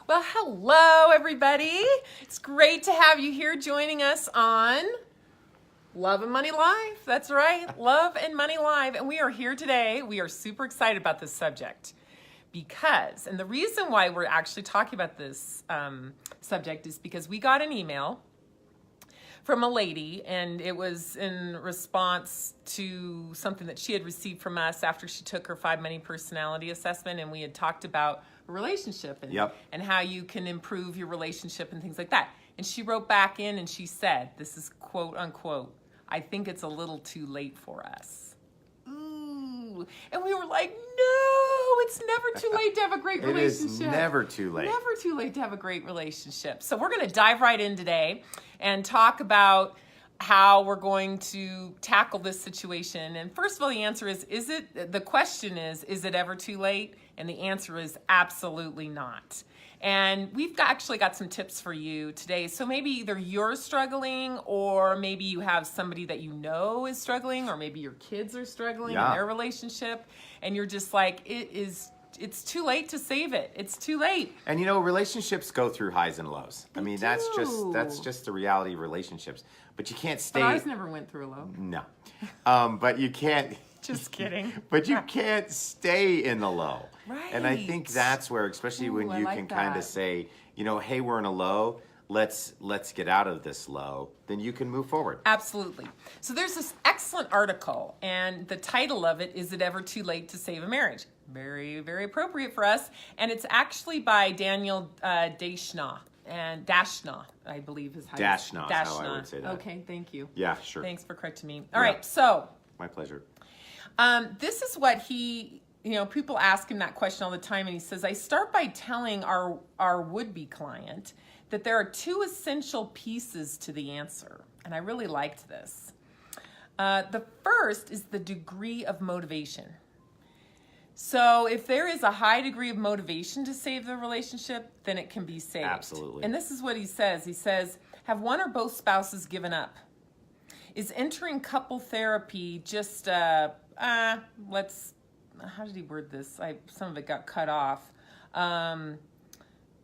Well, hello, everybody. It's great to have you here joining us on Love and Money Live. That's right, Love and Money Live. And we are here today. We are super excited about this subject because, and the reason why we're actually talking about this subject is because we got an email from a lady, and it was in response to something that she had received from us after she took her 5 Money Personality Assessment, and we had talked about a relationship and how you can improve your relationship and things like that. And she wrote back in and she said, this is quote unquote, "I think it's a little too late for us." Ooh. And we were like, no, it's never too late to have a great relationship. It is never too late. Never too late to have a great relationship. So we're going to dive right in today and talk about how we're going to tackle this situation. And first of all, the answer is the question is it ever too late? And the answer is absolutely not. And we've actually got some tips for you today. So maybe either you're struggling, or maybe you have somebody that you know is struggling, or maybe your kids are struggling in their relationship, and you're just like, it's too late to save it. It's too late. And you know, relationships go through highs and lows. I mean, that's just the reality of relationships. But you can't stay. But ours never went through a low. No. But you can't. Just kidding. But you can't stay in the low. Right. And I think that's where, especially when you can kind of say, you know, hey, we're in a low. Let's get out of this low. Then you can move forward. Absolutely. So there's this excellent article, and the title of it is "It Ever Too Late to Save a Marriage?" Very, very appropriate for us. And it's actually by Daniel Dashna. And Dashna, I believe is how Dashna is how I would say that. Okay, thank you. Yeah, sure. Thanks for correcting me. All right, so. My pleasure. This is what people ask him that question all the time, and he says, "I start by telling our would-be client that there are 2 essential pieces to the answer." And I really liked this. The first is the degree of motivation. So if there is a high degree of motivation to save the relationship, then it can be saved. Absolutely. And this is what he says. He says, have one or both spouses given up? Is entering couple therapy just, how did he word this? Some of it got cut off.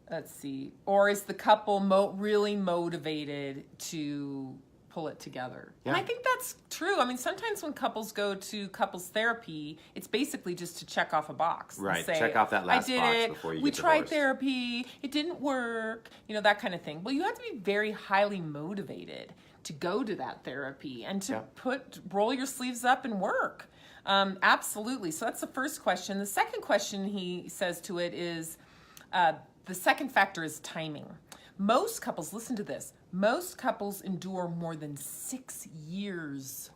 Let's see. Or is the couple really motivated to pull it together? Yeah. And I think that's true. I mean, sometimes when couples go to couples therapy, it's basically just to check off a box. Right. And say, Check off that last I did box it. before you We get tried divorced. therapy. It didn't work. You know, that kind of thing. Well, you have to be very highly motivated to go to that therapy and to roll your sleeves up and work. Absolutely. So that's the first question. The second question he says to it is, the second factor is timing. Most couples, listen to this, most couples endure more than 6 years.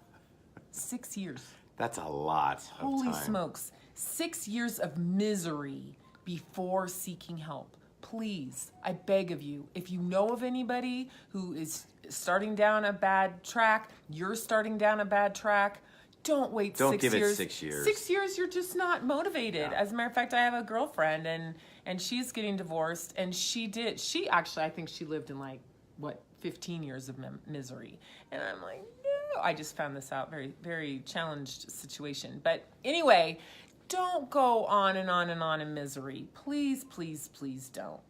6 years. That's a lot of time. Holy smokes. 6 years of misery before seeking help. Please, I beg of you, if you know of anybody who is starting down a bad track, you're starting down a bad track, don't wait 6 years. Don't give it 6 years. 6 years, you're just not motivated. Yeah. As a matter of fact, I have a girlfriend, and she's getting divorced, and she actually, I think she lived in 15 years of misery. And I'm like, no. I just found this out, very, very challenged situation. But anyway, don't go on and on and on in misery. Please, please, please don't.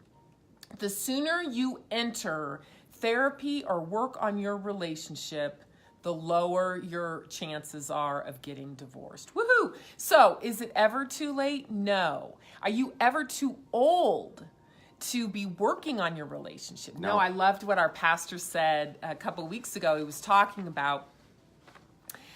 The sooner you enter therapy or work on your relationship, the lower your chances are of getting divorced. Woohoo! So, is it ever too late? No. Are you ever too old to be working on your relationship? No, I loved what our pastor said a couple of weeks ago. He was talking about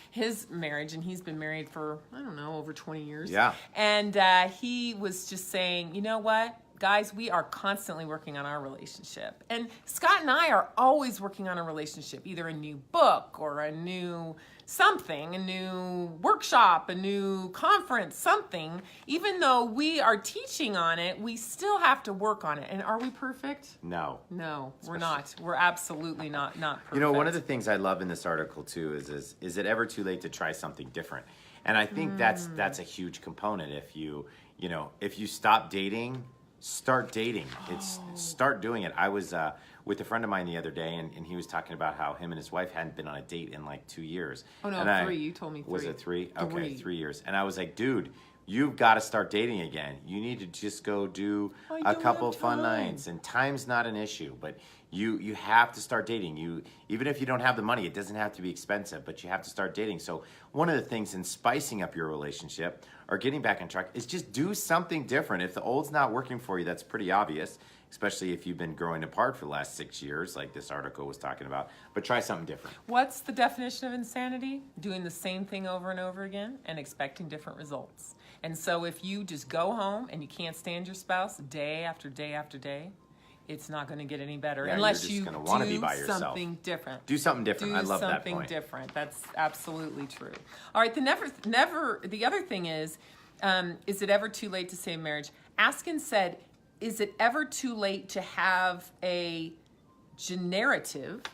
his marriage, and he's been married for, I don't know, over 20 years. Yeah. And he was just saying, you know what? Guys, we are constantly working on our relationship. And Scott and I are always working on a relationship, either a new book or a new something, a new workshop, a new conference, something. Even though we are teaching on it, we still have to work on it. And are we perfect? No. No, we're not. We're absolutely not perfect. You know, one of the things I love in this article too is it ever too late to try something different? And I think that's a huge component. If you stop dating, start dating. Start doing it. I was with a friend of mine the other day, and he was talking about how him and his wife hadn't been on a date in 2 years. Oh no, 3. You told me 3. Was it 3? Okay, 3 years. And I was like, dude, you've got to start dating again. You need to just go do I a don't couple have of fun time. nights, and time's not an issue, but you have to start dating. You, even if you don't have the money, it doesn't have to be expensive, but you have to start dating. So one of the things in spicing up your relationship or getting back on track is just do something different. If the old's not working for you, that's pretty obvious, especially if you've been growing apart for the last 6 years, like this article was talking about. But try something different. What's the definition of insanity? Doing the same thing over and over again and expecting different results. And so if you just go home and you can't stand your spouse day after day after day, it's not going to get any better Yeah, unless you're just you gonna wanna do be by yourself. something different. Do something different. I love that something point. different. That's absolutely true. All right, the other thing is it ever too late to save marriage? Askin said, is it ever too late to have a generative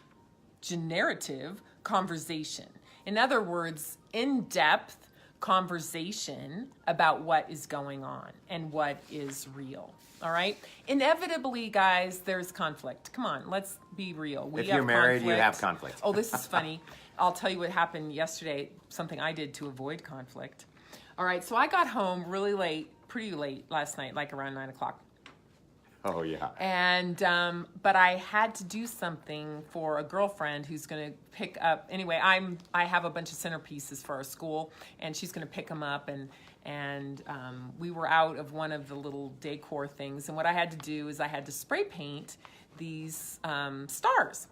conversation? In other words, in-depth conversation about what is going on and what is real. All right? Inevitably, guys, there's conflict. Come on, let's be real. If you're married, you have conflict. Oh, this is funny. I'll tell you what happened yesterday, something I did to avoid conflict. All right, so I got home really late, pretty late last night, like around 9 o'clock. Oh, yeah. And, but I had to do something for a girlfriend who's going to pick up, anyway, I have a bunch of centerpieces for our school, and she's going to pick them up, and we were out of one of the little decor things, and what I had to do is I had to spray paint these stars,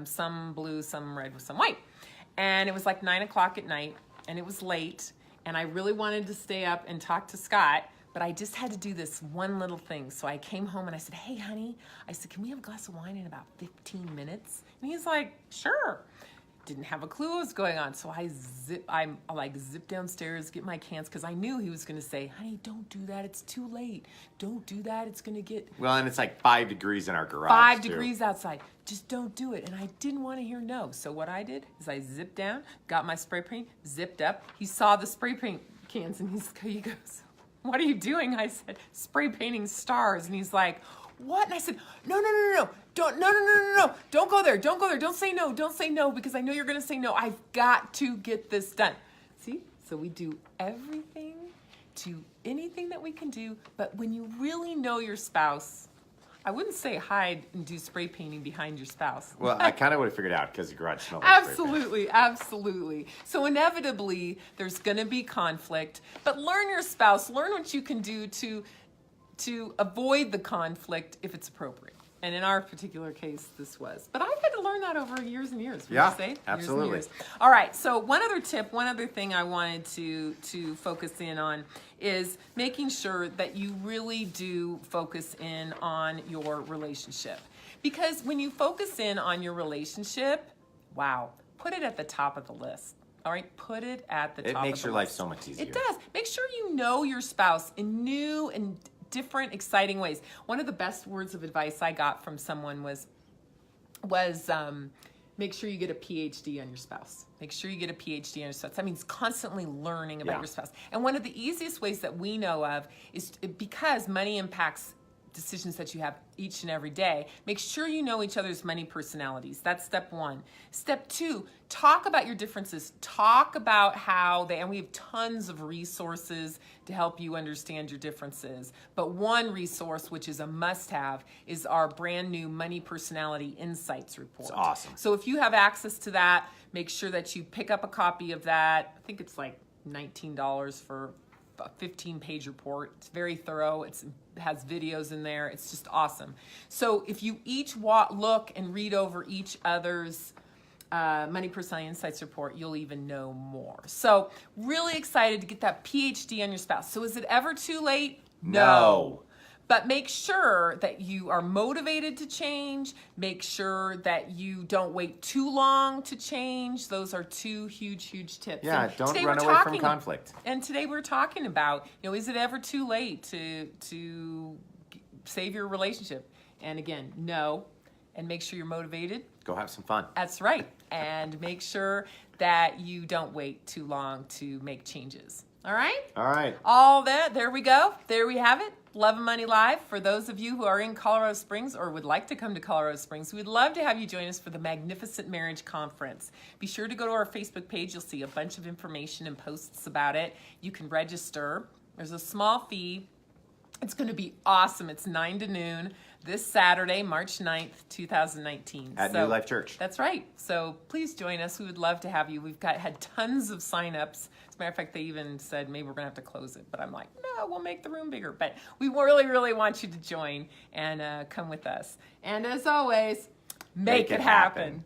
some blue, some red, some white, and it was like 9 o'clock at night, and it was late, and I really wanted to stay up and talk to Scott, but I just had to do this one little thing. So I came home and I said, hey, honey, I said, can we have a glass of wine in about 15 minutes? And he's like, sure. Didn't have a clue what was going on. So I zip downstairs, get my cans, because I knew he was going to say, honey, don't do that. It's too late. Don't do that. It's going to get Well, and it's like 5 degrees in our garage. 5 too. degrees outside. Just don't do it. And I didn't want to hear no. So what I did is I zipped down, got my spray paint, zipped up. He saw the spray paint cans and he goes, what are you doing? I said, spray painting stars. And he's like, what? And I said, no. Don't go there. Don't say no. Don't say no, because I know you're going to say no. I've got to get this done. See? So we do everything to anything that we can do. But when you really know your spouse, I wouldn't say hide and do spray painting behind your spouse. Well, I kind of would have figured out because the garage smelled like spray paint. Absolutely. So inevitably, there's going to be conflict. But learn your spouse. Learn what you can do to avoid the conflict if it's appropriate. And in our particular case, this was. But I've had to learn that over years and years. Would Yeah, you say? absolutely. Years and years. All right. So one other tip, one other thing I wanted to focus in on is making sure that you really do focus in on your relationship. Because when you focus in on your relationship, wow, put it at the top of the list. All right, put it at the top of the list. It makes your life so much easier. It does. Make sure you know your spouse in new and different, exciting ways. One of the best words of advice I got from someone was make sure you get a PhD on your spouse. Make sure you get a PhD on your spouse. That means constantly learning about your spouse. And one of the easiest ways that we know of is because money impacts decisions that you have each and every day. Make sure you know each other's money personalities. That's step one. Step two, talk about your differences. Talk about how and we have tons of resources to help you understand your differences. But one resource, which is a must-have, is our brand new Money Personality Insights report. It's awesome. So if you have access to that, make sure that you pick up a copy of that. I think it's like $19 for a 15-page report. It's very thorough. It has videos in there. It's just awesome. So if you each look and read over each other's Money Personality Insights report, you'll even know more. So really excited to get that PhD on your spouse. So is it ever too late? No. But make sure that you are motivated to change. Make sure that you don't wait too long to change. Those are two huge, huge tips. Yeah, And don't today run we're away from talking- conflict. And today we're talking about, is it ever too late to save your relationship? And again, no. And make sure you're motivated. Go have some fun. That's right. And make sure that you don't wait too long to make changes. All right? All right. All that. There we go. There we have it. Love and Money Live. For those of you who are in Colorado Springs or would like to come to Colorado Springs, we'd love to have you join us for the Magnificent Marriage Conference. Be sure to go to our Facebook page. You'll see a bunch of information and posts about it. You can register There's a small fee. It's going to be awesome. It's 9 to noon this Saturday, March 9th, 2019. At New Life Church. That's right. So please join us. We would love to have you. We've had tons of signups. As a matter of fact, they even said maybe we're going to have to close it. But I'm like, no, we'll make the room bigger. But we really, really want you to join and come with us. And as always, make it happen.